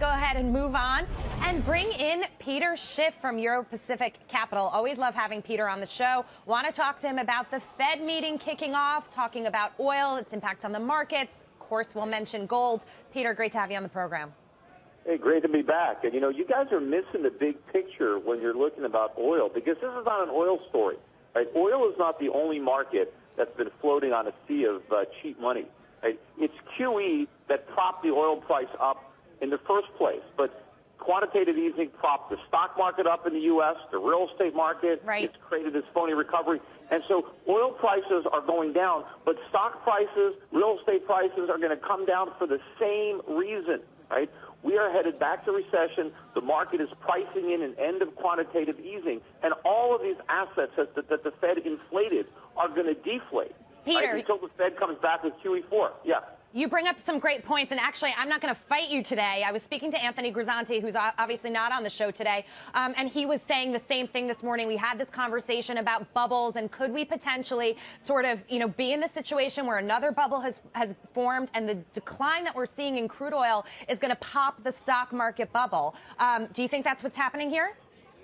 go ahead and move on and bring in Peter Schiff from Euro Pacific Capital. Always love having Peter on the show. Want to talk to him about the Fed meeting kicking off, talking about oil, its impact on the markets. Of course, we'll mention gold. Peter, great to have you on the program. Hey, great to be back. And, you guys are missing the big picture when you're looking about oil, because this is not an oil story. Right? Oil is not the only market that's been floating on a sea of cheap money. Right? It's QE that propped the oil price up in the first place. But quantitative easing propped the stock market up in the U.S., the real estate market. Right. It's created this phony recovery. And so oil prices are going down, but stock prices, real estate prices are going to come down for the same reason. Right? We are headed back to recession. The market is pricing in an end of quantitative easing, and all of these assets that the Fed inflated are going to deflate. Peter, right? Until the Fed comes back with QE4. Yeah. You bring up some great points, and actually, I'm not going to fight you today. I was speaking to Anthony Grisanti, who's obviously not on the show today, and he was saying the same thing this morning. We had this conversation about bubbles, and could we potentially sort of, be in the situation where another bubble has formed, and the decline that we're seeing in crude oil is going to pop the stock market bubble. Do you think that's what's happening here?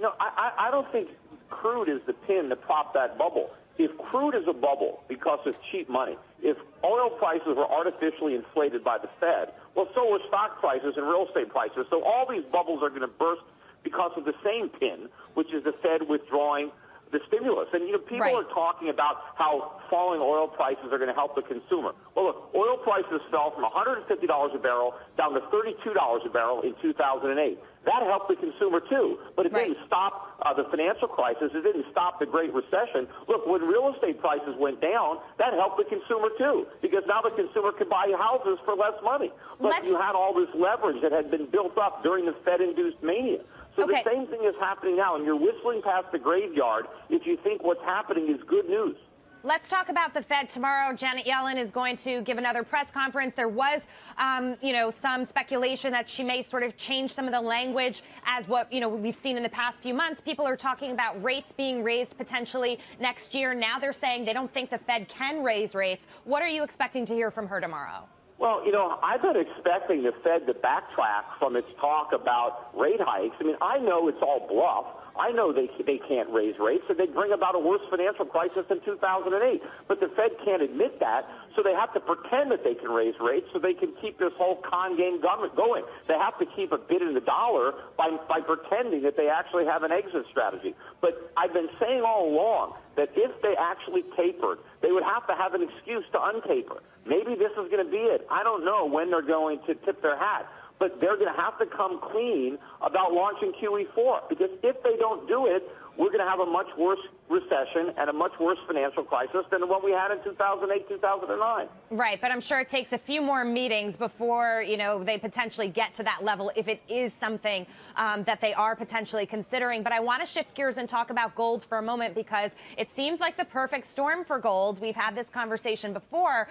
No, I don't think crude is the pin to pop that bubble. If crude is a bubble because of cheap money, if oil prices were artificially inflated by the Fed, well, so were stock prices and real estate prices. So all these bubbles are going to burst because of the same pin, which is the Fed withdrawing the stimulus. And, people are talking about how falling oil prices are going to help the consumer. Well, look, oil prices fell from $150 a barrel down to $32 a barrel in 2008. That helped the consumer, too. But it didn't stop the financial crisis. It didn't stop the Great Recession. Look, when real estate prices went down, that helped the consumer, too, because now the consumer could buy houses for less money. But you had all this leverage that had been built up during the Fed-induced mania. So the same thing is happening now, and you're whistling past the graveyard if you think what's happening is good news. Let's talk about the Fed tomorrow. Janet Yellen is going to give another press conference. There was, some speculation that she may sort of change some of the language as what, we've seen in the past few months. People are talking about rates being raised potentially next year. Now they're saying they don't think the Fed can raise rates. What are you expecting to hear from her tomorrow? Well, I've been expecting the Fed to backtrack from its talk about rate hikes. I mean, I know it's all bluff. I know they can't raise rates, and they'd bring about a worse financial crisis than 2008. But the Fed can't admit that, so they have to pretend that they can raise rates so they can keep this whole con game going. They have to keep a bid in the dollar by pretending that they actually have an exit strategy. But I've been saying all along that if they actually tapered, they would have to have an excuse to untaper. Maybe this is going to be it. I don't know when they're going to tip their hat. But they're going to have to come clean about launching QE4, because if they don't do it, we're going to have a much worse recession and a much worse financial crisis than the one we had in 2008, 2009. Right, but I'm sure it takes a few more meetings before, they potentially get to that level if it is something that they are potentially considering. But I want to shift gears and talk about gold for a moment, because it seems like the perfect storm for gold. We've had this conversation before.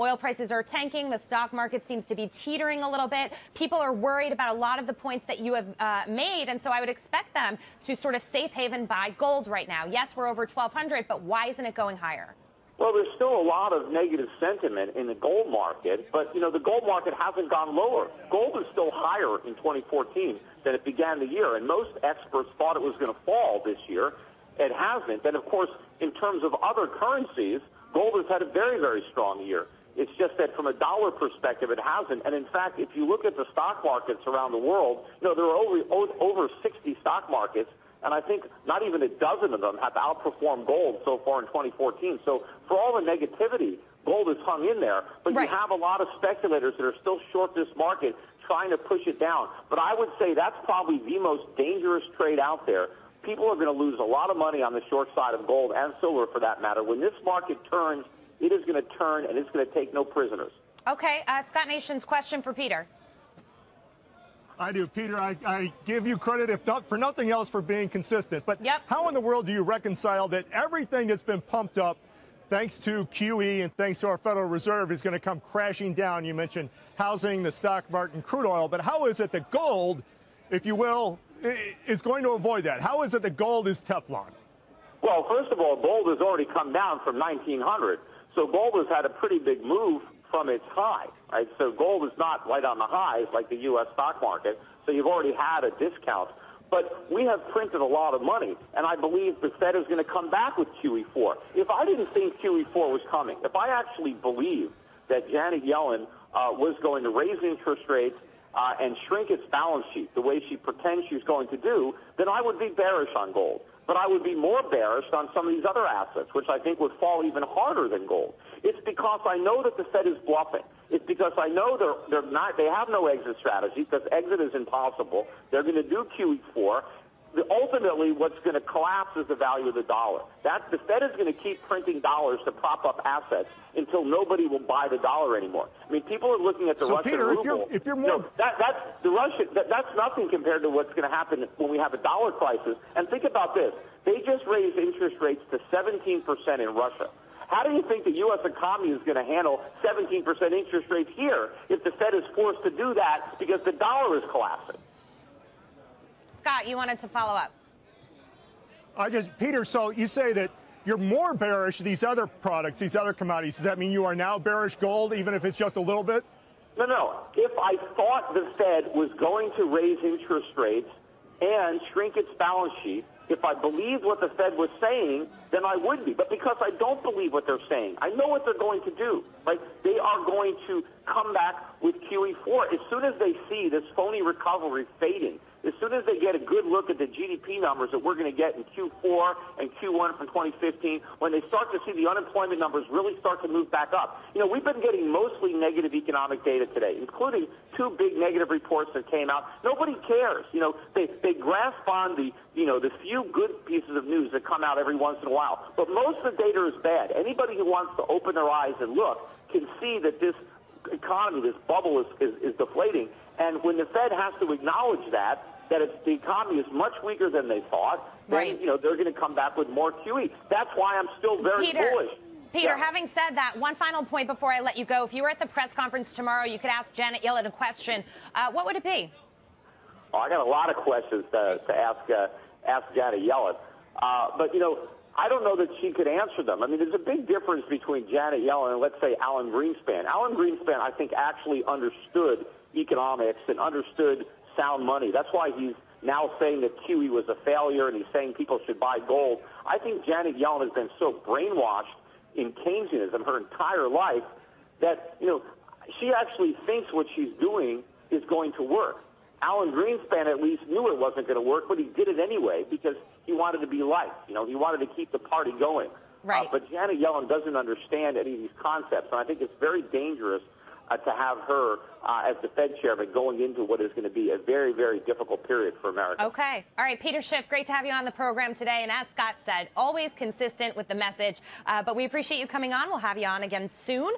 Oil prices are tanking. The stock market seems to be teetering a little bit. People are worried about a lot of the points that you have made, and so I would expect them to sort of safe haven buy gold right now. Yes, we're over 1,200, but why isn't it going higher? Well, there's still a lot of negative sentiment in the gold market, but, the gold market hasn't gone lower. Gold is still higher in 2014 than it began the year, and most experts thought it was going to fall this year. It hasn't. And, of course, in terms of other currencies, gold has had a very, very strong year. It's just that from a dollar perspective, it hasn't. And, in fact, if you look at the stock markets around the world, there are over 60 stock markets, and I think not even a dozen of them have outperformed gold so far in 2014. So for all the negativity, gold is hung in there. But you have a lot of speculators that are still short this market trying to push it down. But I would say that's probably the most dangerous trade out there. People are going to lose a lot of money on the short side of gold and silver, for that matter. When this market turns, it is going to turn, and it's going to take no prisoners. Okay, Scott Nation's question for Peter. I do, Peter. I give you credit, if not for nothing else, for being consistent. But how in the world do you reconcile that everything that's been pumped up, thanks to QE and thanks to our Federal Reserve, is going to come crashing down? You mentioned housing, the stock market, and crude oil. But how is it that gold, if you will, is going to avoid that? How is it that gold is Teflon? Well, first of all, gold has already come down from 1,900. So gold has had a pretty big move from its high, right? So gold is not right on the highs like the U.S. stock market, so you've already had a discount. But we have printed a lot of money, and I believe the Fed is going to come back with QE4. If I didn't think QE4 was coming, if I actually believed that Janet Yellen was going to raise interest rates and shrink its balance sheet the way she pretends she's going to do, then I would be bearish on gold. But I would be more bearish on some of these other assets, which I think would fall even harder than gold. It's because I know that the Fed is bluffing. It's because I know they have no exit strategy, because exit is impossible. They're going to do QE4. Ultimately, what's going to collapse is the value of the dollar. The Fed is going to keep printing dollars to prop up assets until nobody will buy the dollar anymore. I mean, people are looking at the Russian ruble. Peter, if you're more, that's nothing compared to what's going to happen when we have a dollar crisis. And think about this: they just raised interest rates to 17% in Russia. How do you think the U.S. economy is going to handle 17% interest rates here if the Fed is forced to do that because the dollar is collapsing? Scott, you wanted to follow up. Peter, so you say that you're more bearish these other products, these other commodities. Does that mean you are now bearish gold, even if it's just a little bit? No. If I thought the Fed was going to raise interest rates and shrink its balance sheet, if I believed what the Fed was saying, then I would be. But because I don't believe what they're saying, I know what they're going to do. Right? They are going to come back with QE4 as soon as they see this phony recovery fading. As soon as they get a good look at the GDP numbers that we're going to get in Q4 and Q1 from 2015, when they start to see the unemployment numbers really start to move back up. You know, we've been getting mostly negative economic data today, including 2 big negative reports that came out. Nobody cares. You know, they grasp on the few good pieces of news that come out every once in a while. But most of the data is bad. Anybody who wants to open their eyes and look can see that this economy, this bubble is deflating. And when the Fed has to acknowledge that the economy is much weaker than they thought, then, they're going to come back with more QE. That's why I'm still very bullish. Peter, having said that, one final point before I let you go. If you were at the press conference tomorrow, you could ask Janet Yellen a question. What would it be? Oh, I got a lot of questions to ask Janet Yellen. But, I don't know that she could answer them. I mean, there's a big difference between Janet Yellen and, let's say, Alan Greenspan. Alan Greenspan, I think, actually understood economics and understood sound money. That's why he's now saying that QE was a failure and he's saying people should buy gold. I think Janet Yellen has been so brainwashed in Keynesianism her entire life that, she actually thinks what she's doing is going to work. Alan Greenspan at least knew it wasn't going to work, but he did it anyway because he wanted to be liked. He wanted to keep the party going. Right. But Janet Yellen doesn't understand any of these concepts, and I think it's very dangerous to have her as the Fed chairman going into what is going to be a very, very difficult period for America. Okay. All right, Peter Schiff, great to have you on the program today. And as Scott said, always consistent with the message. But we appreciate you coming on. We'll have you on again soon.